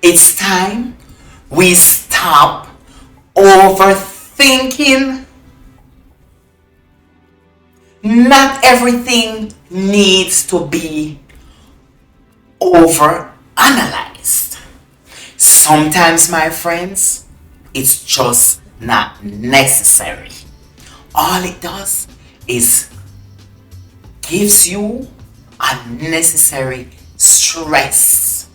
It's time we stop overthinking. Not everything needs to be over analyzed. Sometimes, my friends, it's just not necessary. All it does is gives you unnecessary stress,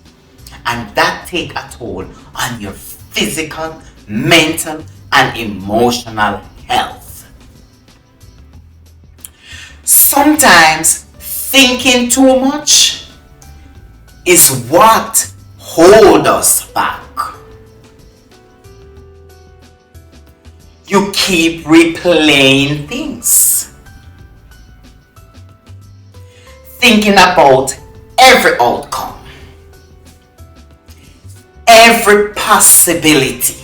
and that take a toll on your physical, mental, and emotional health. Sometimes thinking too much is what hold us back. You keep replaying things, thinking about every outcome, every possibility,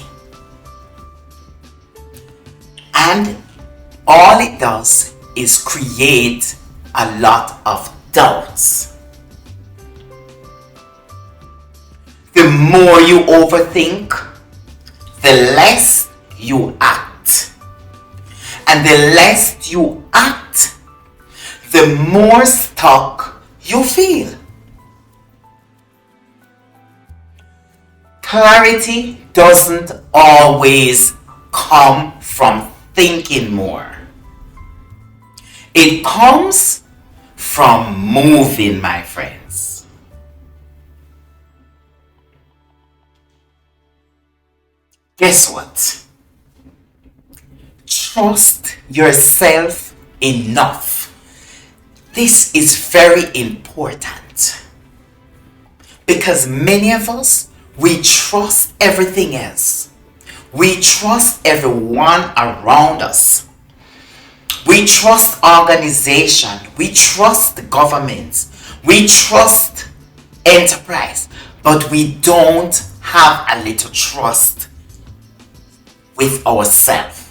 and all it does is create a lot of doubts. The more you overthink, the less you act. And the less you act, the more stuck you feel. Clarity doesn't always come from thinking more. It comes from moving, my friends. Guess what? Trust yourself enough. This is very important because many of us, we trust everything else. We trust everyone around us. We trust organization. We trust the government. We trust enterprise. But we don't have a little trust with ourselves.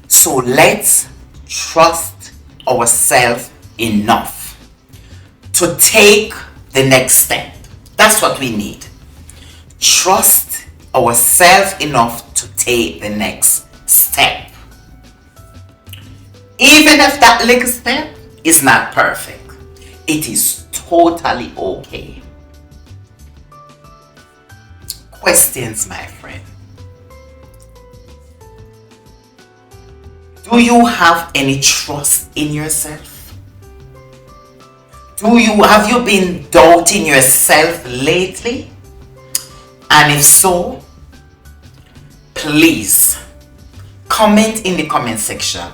So let's trust ourselves enough to take the next step. That's what we need. Trust ourselves enough to take the next step. Even if that little step is not perfect, it is totally okay. Questions, my friend. Do you have any trust in yourself? Have you been doubting yourself lately? And if so, please comment in the comment section.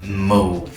Move.